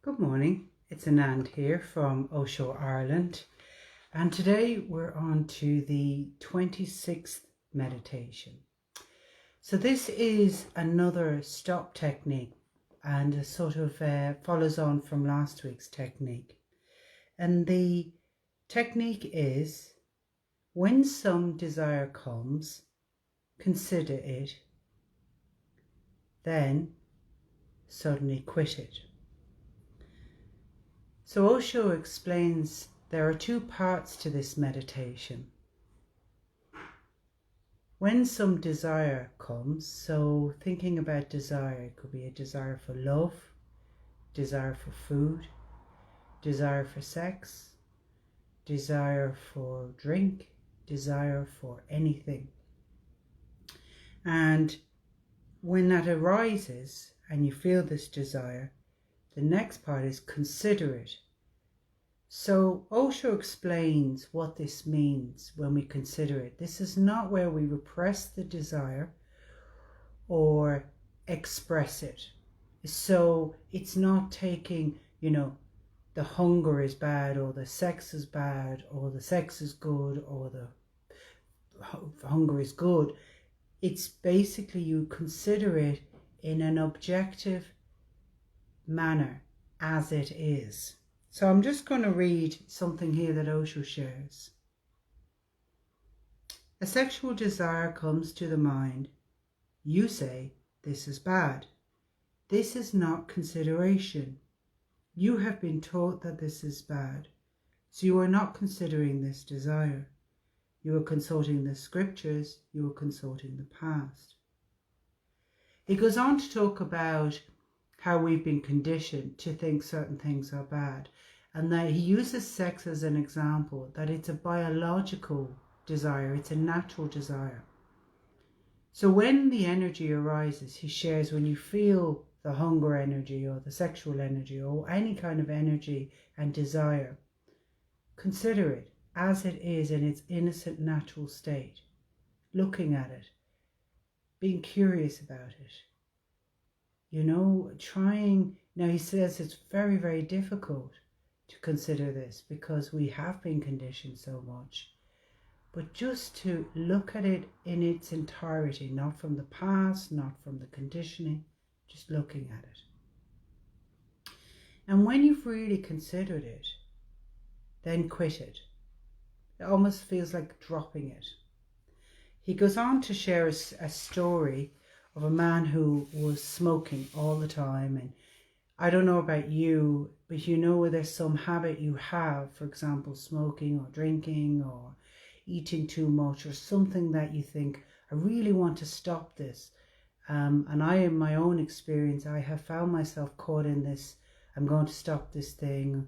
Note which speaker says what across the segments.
Speaker 1: Good morning, it's Anand here from Osho, Ireland, and today we're on to the 26th meditation. So this is another stop technique and a sort of follows on from last week's technique. And the technique is, when some desire comes, consider it, then suddenly quit it. So Osho explains there are two parts to this meditation. When some desire comes, so thinking about desire, it could be a desire for love, desire for food, desire for sex, desire for drink, desire for anything. And when that arises and you feel this desire, the next part is consider it. So Osho explains what this means when we consider it. This is not where we repress the desire or express it. So it's not taking, the hunger is bad or the sex is bad or the sex is good or the hunger is good. It's basically you consider it in an objective manner as it is. So I'm just going to read something here that Osho shares. A sexual desire comes to the mind. You say, this is bad. This is not consideration. You have been taught that this is bad. So you are not considering this desire. You are consulting the scriptures. You are consulting the past. He goes on to talk about how we've been conditioned to think certain things are bad, and that he uses sex as an example, that it's a biological desire, it's a natural desire. So when the energy arises, he shares, when you feel the hunger energy or the sexual energy or any kind of energy and desire, consider it as it is in its innocent natural state, looking at it, being curious about it, trying. Now he says it's very, very difficult to consider this because we have been conditioned so much. But just to look at it in its entirety, not from the past, not from the conditioning, just looking at it. And when you've really considered it, then quit it. It almost feels like dropping it. He goes on to share a story of a man who was smoking all the time. And I don't know about you, but there's some habit you have, for example, smoking or drinking or eating too much or something that you think, I really want to stop this. And I, in my own experience, I have found myself caught in this, I'm going to stop this thing.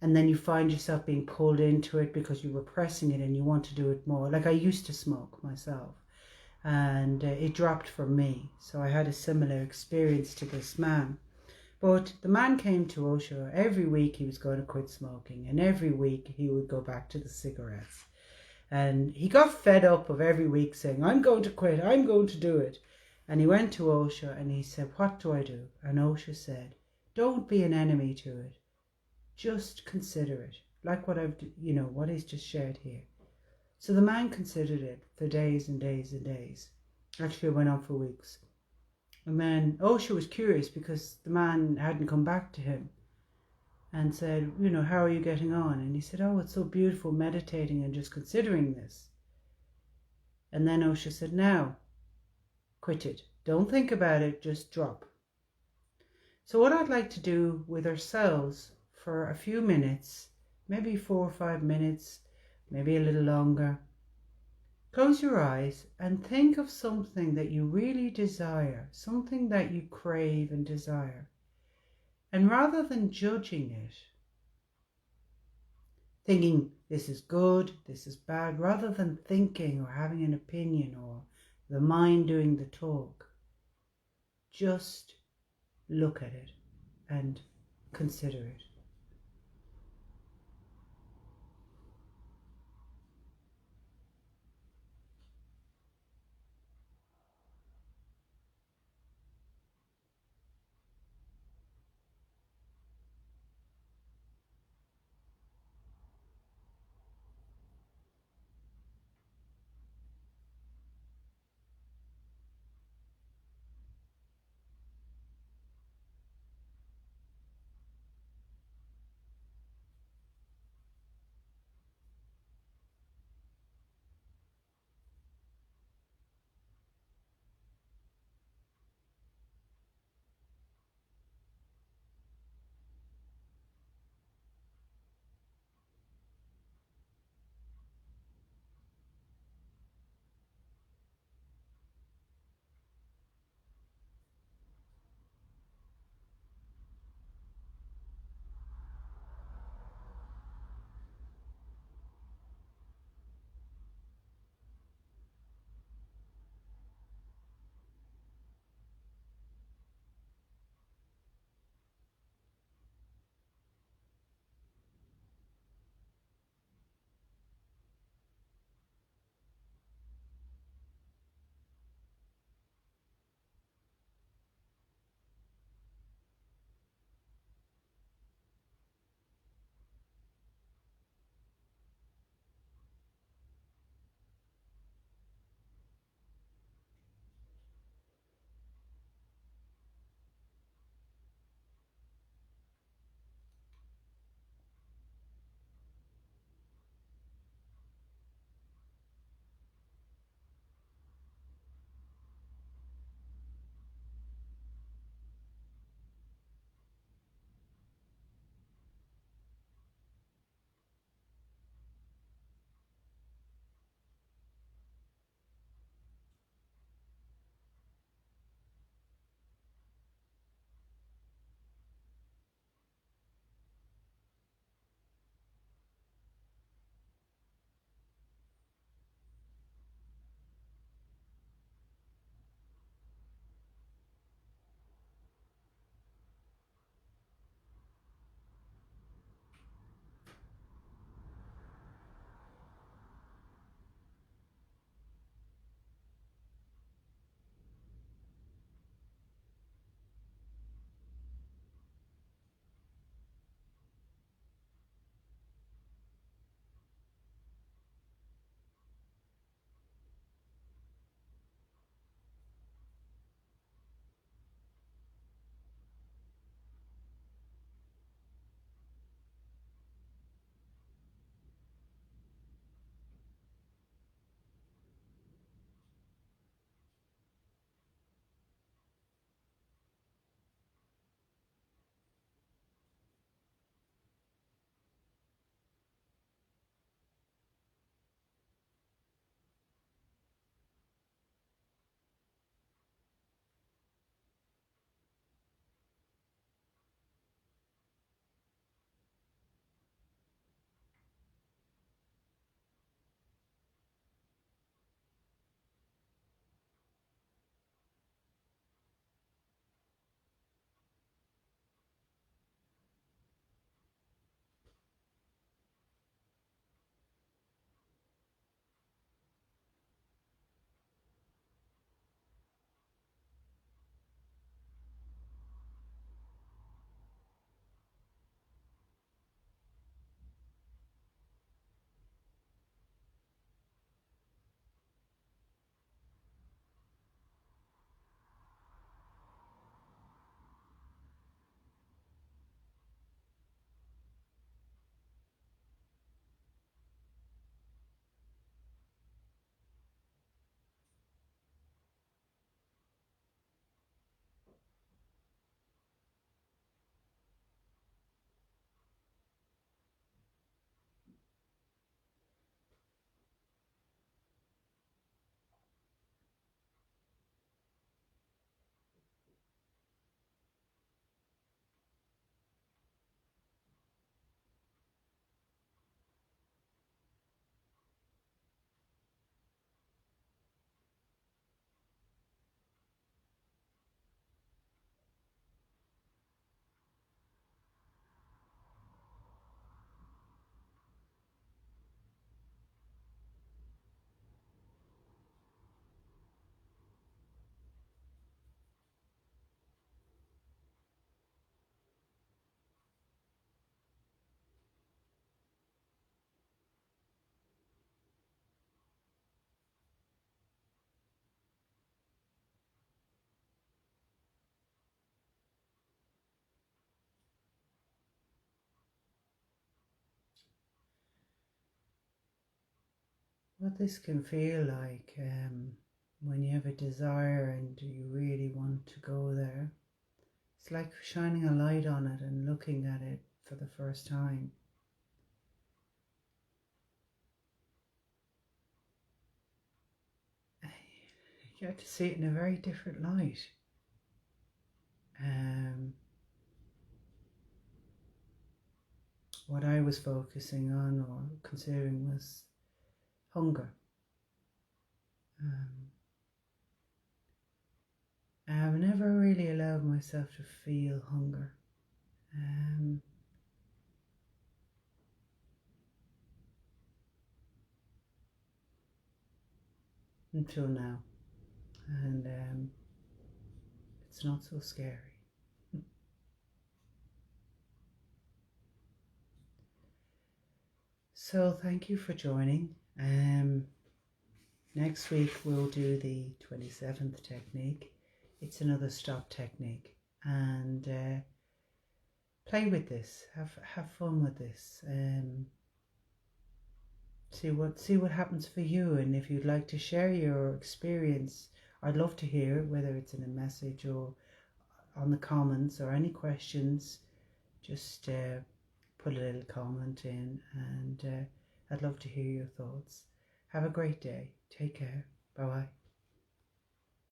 Speaker 1: And then you find yourself being pulled into it because you're repressing it and you want to do it more. Like I used to smoke myself and it dropped for me. So I had a similar experience to this man. But the man came to Osho. Every week he was going to quit smoking, and every week he would go back to the cigarettes. And he got fed up of every week saying, I'm going to quit, I'm going to do it. And he went to Osho and he said, what do I do? And Osho said, don't be an enemy to it. Just consider it. Like what what he's just shared here. So the man considered it for days and days and days. Actually, it went on for weeks. And then Osho was curious because the man hadn't come back to him and said, how are you getting on? And he said, oh, it's so beautiful meditating and just considering this. And then Osho said, now, quit it. Don't think about it, just drop. So what I'd like to do with ourselves for a few minutes, maybe 4 or 5 minutes, maybe a little longer, close your eyes and think of something that you really desire, something that you crave and desire. And rather than judging it, thinking this is good, this is bad, rather than thinking or having an opinion or the mind doing the talk, just look at it and consider it. what this can feel like when you have a desire and you really want to go there. It's like shining a light on it and looking at it for the first time. You have to see it in a very different light. What I was focusing on or considering was hunger. I've never really allowed myself to feel hunger. Until now. And it's not so scary. So thank you for joining. Next week we'll do the 27th technique. It's another stop technique, and play with this. Have fun with this. See what happens for you, and if you'd like to share your experience, I'd love to hear it, whether it's in a message or on the comments or any questions. Just put a little comment in, and I'd love to hear your thoughts. Have a great day. Take care. Bye-bye.